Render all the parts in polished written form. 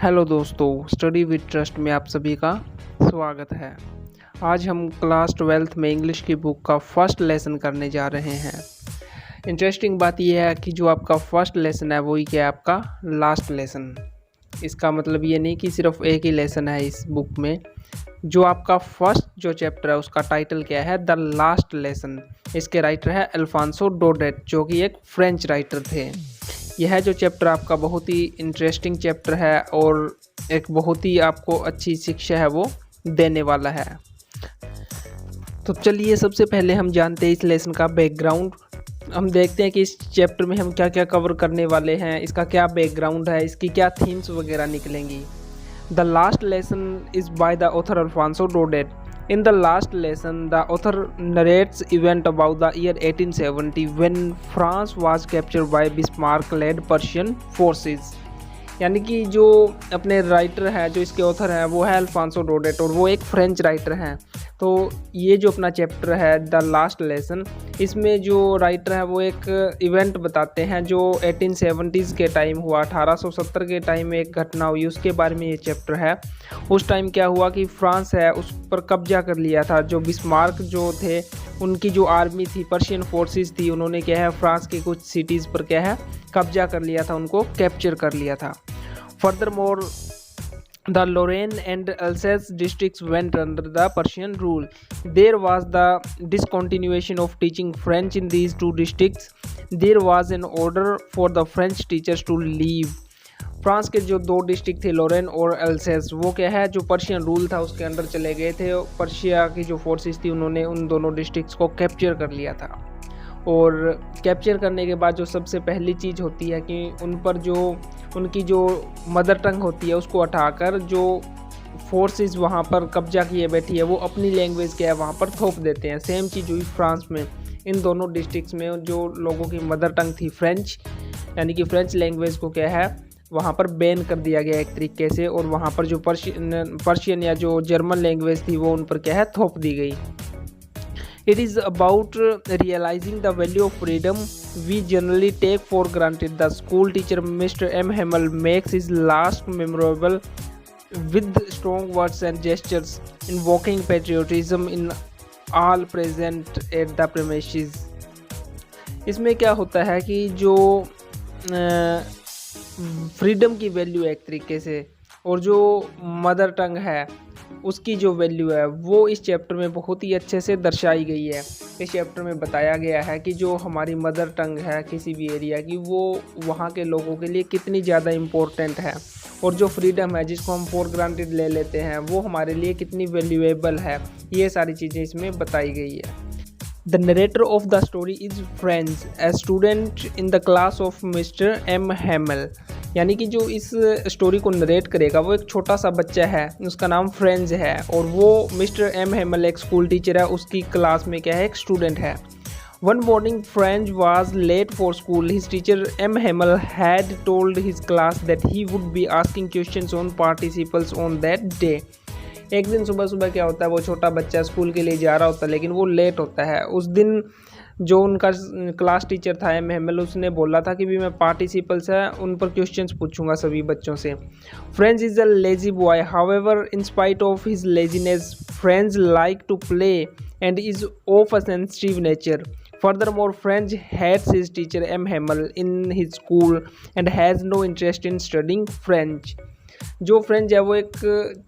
Hello दोस्तों, study with trust में आप सभी का स्वागत है। आज हम क्लास 12th में इंग्लिश की बुक का फर्स्ट लेसन करने जा रहे हैं। इंटरेस्टिंग बात यह है कि जो आपका फर्स्ट लेसन है वही क्या है, आपका लास्ट लेसन। इसका मतलब ये नहीं कि सिर्फ एक ही लेसन है इस बुक में। जो आपका फर्स्ट जो चैप्टर है उसका टाइटल क्या है, द लास्ट लेसन। इसके राइटर है अल्फांसो डोडेट, जो कि एक फ्रेंच राइटर थे। यह जो चैप्टर आपका बहुत ही इंटरेस्टिंग चैप्टर है और एक बहुत ही आपको अच्छी शिक्षा है वो देने वाला है। तो चलिए सबसे पहले हम जानते हैं इस लेसन का बैकग्राउंड। हम देखते हैं कि इस चैप्टर में हम क्या क्या कवर करने वाले हैं, इसका क्या बैकग्राउंड है, इसकी क्या थीम्स वगैरह निकलेंगी। The last lesson is by the author Alphonse Daudet. In the last lesson, the author narrates event about the year 1870 when France was captured by Bismarck-led Persian forces। यानी कि जो अपने राइटर है, जो इसके ऑथर हैं, वो है अल्फांसो डोडेट और वो एक फ्रेंच राइटर हैं। तो ये जो अपना चैप्टर है द लास्ट लेसन, इसमें जो राइटर है वो एक इवेंट बताते हैं जो 1870s के टाइम हुआ। 1870 के टाइम में एक घटना हुई, उसके बारे में ये चैप्टर है। उस टाइम क्या हुआ कि फ्रांस है उस पर कब्जा कर लिया था। जो बिस्मार्क जो थे, उनकी जो आर्मी थी, पर्शियन फोर्सेस थी, उन्होंने क्या है फ्रांस की कुछ सिटीज़ पर क्या है कब्जा कर लिया था, उनको कैप्चर कर लिया था। Furthermore, the Lorraine and Alsace districts went under the Persian rule. There was the discontinuation of teaching French in these two districts. There was an order for the French teachers to leave. France के जो दो district थे, लोरेन और else's, वो क्या है जो Persian rule था उसके अंदर चले गए थे। पर्शिया की जो फोर्सेस थी उन्होंने उन दोनों डिस्ट्रिक्ट्स को कैप्चर कर लिया था। और कैप्चर करने के बाद जो सबसे पहली चीज़ होती है कि उन पर जो उनकी जो मदर टंग होती है उसको हटाकर जो फोर्सेस वहाँ पर कब्जा किए बैठी है वो अपनी लैंग्वेज क्या है वहाँ पर थोप देते हैं। सेम चीज़ हुई फ्रांस में। इन दोनों डिस्ट्रिक्ट्स में जो लोगों की मदर टंग थी फ्रेंच, यानी कि फ्रेंच लैंग्वेज को क्या है वहाँ पर बैन कर दिया गया एक तरीके से, और वहाँ पर जो पर्शियन या जो जर्मन लैंग्वेज थी वो उन पर क्या है थोप दी गई। It is about realizing the value of freedom we generally take for granted. The school teacher Mr. M. Hamill makes his last memorable with strong words and gestures, invoking patriotism in all present at the premises. इसमें क्या होता है कि जो freedom की value है एक तरीके से, और जो मदर टंग है उसकी जो वैल्यू है वो इस चैप्टर में बहुत ही अच्छे से दर्शाई गई है। इस चैप्टर में बताया गया है कि जो हमारी मदर टंग है किसी भी एरिया की, वो वहाँ के लोगों के लिए कितनी ज़्यादा इम्पोर्टेंट है, और जो फ्रीडम है जिसको हम फॉर ग्रांटेड ले लेते हैं वो हमारे लिए कितनी वैल्यूएबल है। ये सारी चीज़ें इसमें बताई गई है। The narrator of the story is Franz, a student in the class of Mr. M. Hamill। यानी कि जो इस स्टोरी को नरेट करेगा वो एक छोटा सा बच्चा है, उसका नाम फ्रेंज है, और वो मिस्टर एम हेमल एक स्कूल टीचर है, उसकी क्लास में क्या है एक स्टूडेंट है। One morning Franz was late for school. His teacher M. Hamill had told his class that he would be asking questions on participles on that day। एक दिन सुबह सुबह क्या होता है, वो छोटा बच्चा स्कूल के लिए जा रहा होता है लेकिन वो लेट होता है। उस दिन जो उनका क्लास टीचर था एम हेमल, उसने बोला था कि भी मैं पार्टिसिपल्स है उन पर क्वेश्चंस पूछूंगा सभी बच्चों से। Franz is a lazy boy, however in spite of his laziness Franz like to play and is of a sensitive nature. Furthermore, French hates his teacher M. Hamill in his school and has no interest in studying French। जो French है वो एक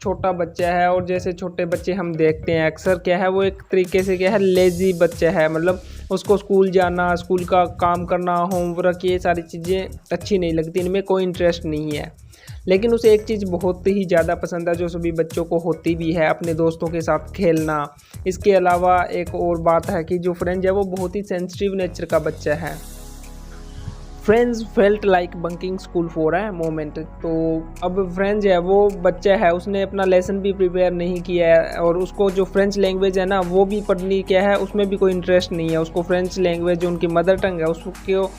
छोटा बच्चा है, और जैसे छोटे बच्चे हम देखते हैं अक्सर क्या है वो एक तरीके से क्या है लेज़ी बच्चा है, मतलब उसको स्कूल जाना, स्कूल का काम करना, होमवर्क, ये सारी चीज़ें अच्छी नहीं लगती, इनमें कोई इंटरेस्ट नहीं है। लेकिन उसे एक चीज़ बहुत ही ज़्यादा पसंद है जो सभी बच्चों को होती भी है, अपने दोस्तों के साथ खेलना। इसके अलावा एक और बात है कि जो फ्रेंच है वो बहुत ही सेंसिटिव नेचर का बच्चा है। Friends felt like bunking school for a moment. तो अब फ्रेंच है वो बच्चा है, उसने अपना लेसन भी प्रिपेयर नहीं किया है, और उसको जो फ्रेंच लैंग्वेज है ना वो भी पढ़नी क्या है उसमें भी कोई इंटरेस्ट नहीं है। उसको फ्रेंच लैंग्वेज जो उनकी मदर टंग है उसको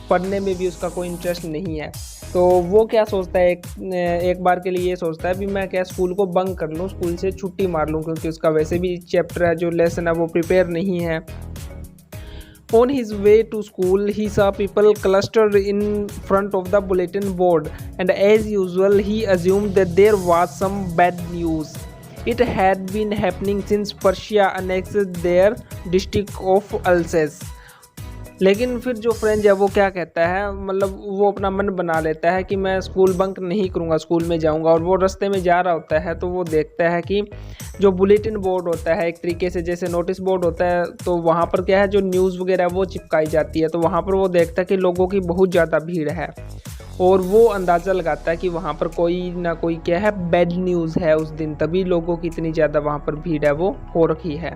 पढ़ने में भी उसका कोई इंटरेस्ट नहीं है। तो वो क्या सोचता है, एक बार के लिए ये सोचता है भी मैं क्या स्कूल को बंक कर लूँ, स्कूल से छुट्टी मार लूँ, क्योंकि उसका वैसे भी चैप्टर है जो लेसन है वो प्रिपेयर नहीं है। On his way to school, he saw people clustered in front of the bulletin board, and as usual, he assumed that there was some bad news. It had been happening since Persia annexed their district of Alsace. लेकिन फिर जो French है वो क्या कहता है, मतलब वो अपना मन बना लेता है कि मैं स्कूल बंक नहीं करूँगा, स्कूल में जाऊँगा। और वो रास्ते में जा रहा होता है तो वो देखता है कि जो बुलेटिन बोर्ड होता है, एक तरीके से जैसे नोटिस बोर्ड होता है, तो वहाँ पर क्या है, जो न्यूज़ वगैरह वो चिपकाई जाती है। तो वहाँ पर वो देखता है कि लोगों की बहुत ज़्यादा भीड़ है, और वो अंदाज़ा लगाता है कि वहाँ पर कोई ना कोई क्या है, बैड न्यूज़ है उस दिन, तभी लोगों की इतनी ज़्यादा वहाँ पर भीड़ है वो हो रखी है।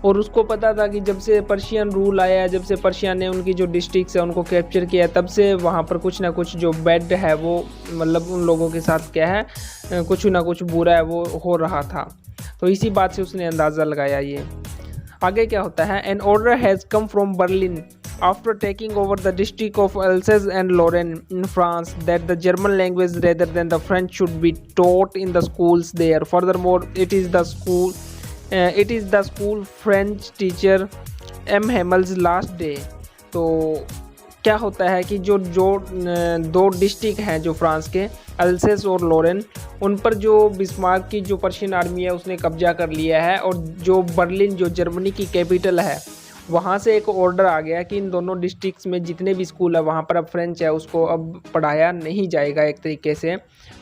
और उसको पता था कि जब से पर्शियन रूल आया है, जब से पर्शिया ने उनकी जो डिस्ट्रिक्ट्स है उनको कैप्चर किया, तब से वहाँ पर कुछ ना कुछ जो बैड है वो, मतलब उन लोगों के साथ क्या है, कुछ ना कुछ बुरा है वो हो रहा था। तो इसी बात से उसने अंदाज़ा लगाया। ये आगे क्या होता है, an order has come from Berlin after taking over the district of Alsace and Lorraine in France that the German language rather than the French should be taught in the schools there. Furthermore, it is the school French teacher M. Hammel's last day. तो क्या होता है कि जो दो district हैं जो France के, अल्सेस और लोरेन, उन पर जो बिस्मार्क की जो पर्शियन आर्मी है उसने कब्जा कर लिया है। और जो बर्लिन, जो जर्मनी की कैपिटल है, वहाँ से एक ऑर्डर आ गया कि इन दोनों डिस्ट्रिक्ट्स में जितने भी स्कूल है वहाँ पर अब फ्रेंच है उसको अब पढ़ाया नहीं जाएगा। एक तरीके से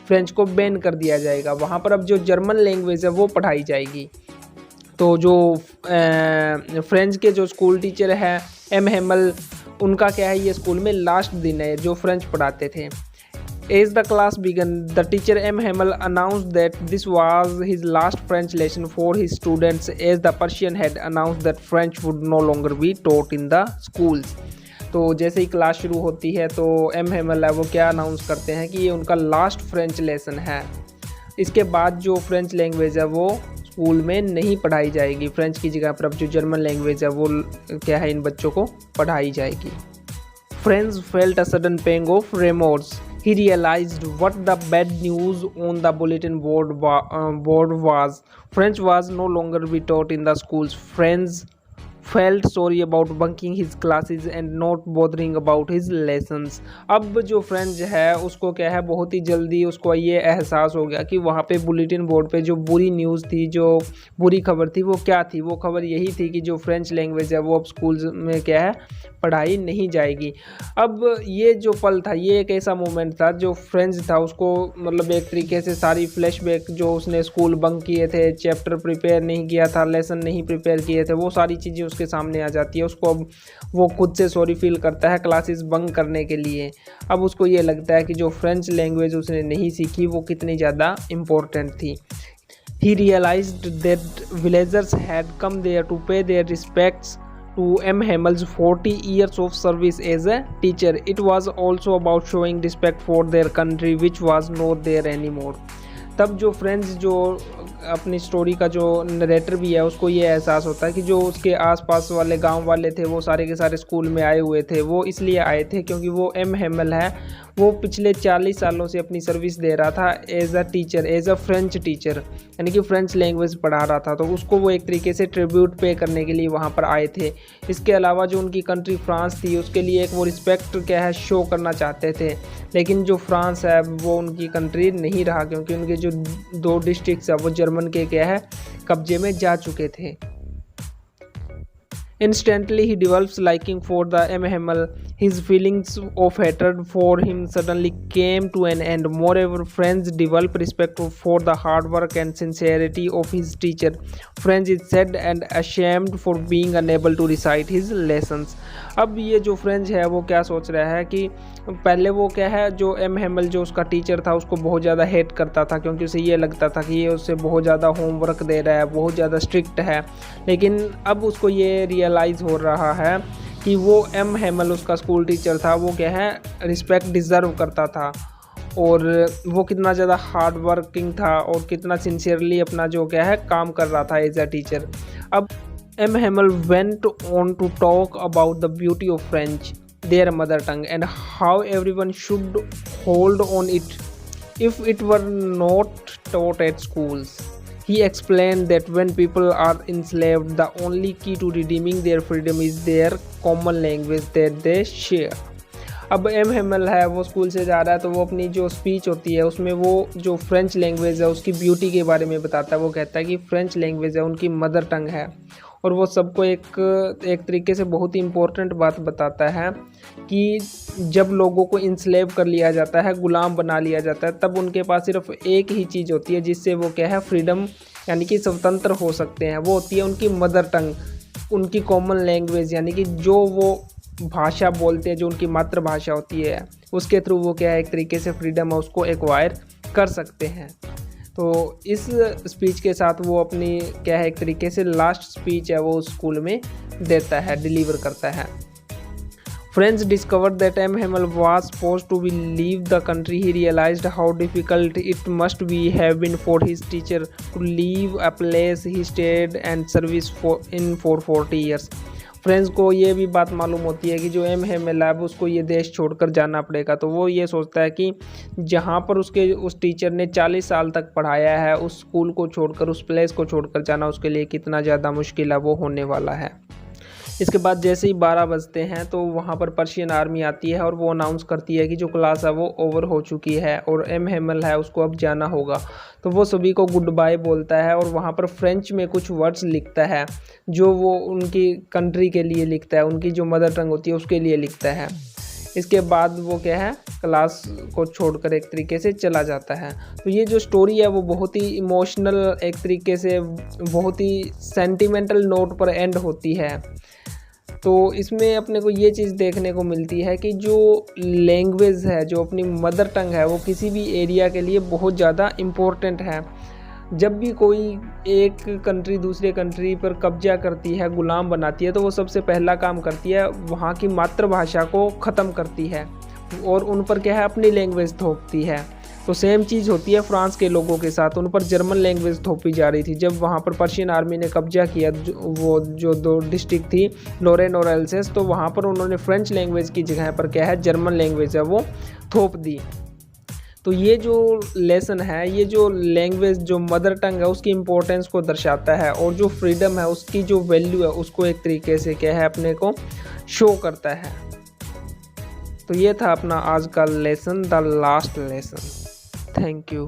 फ्रेंच को बैन कर दिया जाएगा। वहाँ पर अब जो जर्मन लैंग्वेज है वो पढ़ाई जाएगी। तो जो फ्रेंच के जो स्कूल टीचर है एम हेमल, उनका क्या है, ये स्कूल में लास्ट दिन है जो फ्रेंच पढ़ाते थे। As the class began, the teacher M. Hamel announced that this was his last French lesson for his students, as the Persian had announced that French would no longer be taught in the schools. तो जैसे ही class शुरू होती है तो M Hemal है वो क्या announce करते हैं कि ये उनका लास्ट फ्रेंच लेसन है। इसके बाद जो फ्रेंच लैंग्वेज है वो स्कूल में नहीं पढ़ाई जाएगी। फ्रेंच की जगह पर अब जो जर्मन लैंग्वेज है वो क्या है, इन बच्चों को पढ़ाई जाएगी। Franz felt a sudden pang of remorse. He realized what the bad news on the bulletin board was. French was no longer be taught in the schools. Franz felt sorry about bunking his classes and not bothering about his lessons. अब जो French है उसको क्या है, बहुत ही जल्दी उसको ये एहसास हो गया कि वहाँ पे बुलेटिन बोर्ड पे जो बुरी न्यूज़ थी, जो बुरी खबर थी, वो क्या थी। वो खबर यही थी कि जो फ्रेंच लैंग्वेज है वो अब स्कूल्स में क्या है, पढ़ाई नहीं जाएगी। अब ये जो पल था, ये एक ऐसा मोमेंट था जो फ्रेंच था उसको, मतलब एक तरीके से सारी फ्लैशबैक जो उसने स्कूल बंक किए थे, चैप्टर प्रिपेयर नहीं किया था, लेसन नहीं प्रिपेयर किए थे, वो सारी चीज़ें उसके सामने आ जाती है। उसको अब वो खुद से सॉरी फील करता है क्लासेस बंक करने के लिए। अब उसको ये लगता है कि जो फ्रेंच लैंग्वेज उसने नहीं सीखी वो कितनी ज़्यादा इम्पोर्टेंट थी। He realized that villagers had come there to pay their respects to M. Hammel's 40 years of service as a teacher. It was also about showing respect for their country, which was not there anymore. तब जो friends, जो अपनी story का जो narrator भी है, उसको ये एहसास होता है कि जो उसके आसपास वाले गांव वाले थे वो सारे के सारे स्कूल में आए हुए थे। वो इसलिए आए थे क्योंकि वो एम हेमल है, वो पिछले 40 सालों से अपनी सर्विस दे रहा था as a teacher, as a French teacher, यानी कि फ्रेंच लैंग्वेज पढ़ा रहा था। तो उसको वो एक तरीके से ट्रिब्यूट पे करने के लिए वहाँ पर आए थे। इसके अलावा जो उनकी कंट्री फ्रांस थी उसके लिए एक वो रिस्पेक्ट क्या है, शो करना चाहते थे। लेकिन जो फ्रांस है वो उनकी कंट्री नहीं रहा, क्योंकि उनके जो दो डिस्ट्रिक्ट्स है वो जर्मन के क्या है, कब्जे में जा चुके थे। Instantly he develops liking for the M. Hamel. His feelings of hatred for him suddenly came to an end. Moreover, Franz developed respect for the hard work and sincerity of his teacher. Franz is sad and ashamed for being unable to recite his lessons. अब ये जो French है वो क्या सोच रहा है कि पहले वो क्या है, जो एम हेमल जो उसका टीचर था उसको बहुत ज़्यादा हेट करता था, क्योंकि उसे ये लगता था कि ये उससे बहुत ज़्यादा होमवर्क दे रहा है, बहुत ज़्यादा स्ट्रिक्ट है। लेकिन अब उसको ये रियलाइज़ हो रहा है कि वो एम हेमल उसका स्कूल टीचर था, वो क्या है, रिस्पेक्ट डिज़र्व करता था, और वो कितना ज़्यादा हार्ड वर्किंग था और कितना सिंसियरली अपना जो क्या है काम कर रहा था एज अ टीचर। अब M. Hamel went on to talk about the beauty of French, their mother tongue, and how everyone should hold on it if it were not taught at schools. He explained that when people are enslaved, the only key to redeeming their freedom is their common language that they share. अब M Hemal है, वो school से जा रहा है तो वो अपनी जो स्पीच होती है उसमें वो जो फ्रेंच लैंग्वेज है उसकी ब्यूटी के बारे में बताता है। वो कहता है कि फ्रेंच लैंग्वेज है उनकी मदर टंग है, और वो सबको एक तरीके से बहुत ही इम्पोर्टेंट बात बताता है कि जब लोगों को इंस्लेव कर लिया जाता है, गुलाम बना लिया जाता है, तब उनके पास सिर्फ एक ही चीज़ होती है जिससे वो क्या है, फ्रीडम यानी कि स्वतंत्र हो सकते हैं। वो होती है उनकी मदर टंग, उनकी कॉमन लैंग्वेज, यानी कि जो वो भाषा बोलते हैं, जो उनकी मातृभाषा होती है, उसके थ्रू वो क्या है, एक तरीके से फ्रीडम है उसको एक्वायर कर सकते हैं। तो इस स्पीच के साथ वो अपनी क्या है, एक तरीके से लास्ट स्पीच है वो स्कूल में देता है, डिलीवर करता है। Friends discovered that M. Hamel was supposed to leave the country. He realized how difficult it must be have been for his teacher to leave a place he stayed and service for 40 years. Friends को ये भी बात मालूम होती है कि जो M Hemal है उसको ये देश छोड़कर जाना पड़ेगा। तो वो ये सोचता है कि जहाँ पर उसके उस टीचर ने 40 साल तक पढ़ाया है, उस स्कूल को छोड़कर, उस प्लेस को छोड़कर जाना उसके लिए कितना ज़्यादा मुश्किल है वो होने वाला है। इसके बाद जैसे ही 12 बजते हैं तो वहाँ पर पर्शियन आर्मी आती है और वो अनाउंस करती है कि जो क्लास है वो ओवर हो चुकी है और एम हेमल है उसको अब जाना होगा। तो वो सभी को गुड बाय बोलता है और वहाँ पर फ्रेंच में कुछ वर्ड्स लिखता है जो वो उनकी कंट्री के लिए लिखता है, उनकी जो मदर टंग होती है उसके लिए लिखता है। इसके बाद वो क्या है, क्लास को छोड़कर एक तरीके से चला जाता है। तो ये जो स्टोरी है वो बहुत ही इमोशनल, एक तरीके से बहुत ही सेंटिमेंटल नोट पर एंड होती है। तो इसमें अपने को ये चीज़ देखने को मिलती है कि जो लैंग्वेज है, जो अपनी मदर टंग है, वो किसी भी एरिया के लिए बहुत ज़्यादा इम्पोर्टेंट है। जब भी कोई एक कंट्री दूसरे कंट्री पर कब्जा करती है, गुलाम बनाती है, तो वो सबसे पहला काम करती है वहाँ की मातृभाषा को ख़त्म करती है और उन पर क्या है, अपनी लैंग्वेज थोपती है। तो सेम चीज़ होती है फ्रांस के लोगों के साथ, उन पर जर्मन लैंग्वेज थोपी जा रही थी। जब वहाँ पर पर्शियन आर्मी ने कब्जा किया, वो जो 2 डिस्ट्रिक्ट थी, लोरेन और एल्सेस, तो वहाँ पर उन्होंने फ्रेंच लैंग्वेज की जगह पर क्या है, जर्मन लैंग्वेज है वो थोप दी। तो ये जो लेसन है, ये जो लैंग्वेज, जो मदर टंग है, उसकी इम्पोर्टेंस को दर्शाता है और जो फ्रीडम है उसकी जो वैल्यू है उसको एक तरीके से क्या है, अपने को शो करता है। तो ये था अपना आज का lesson, the last lesson. Thank you.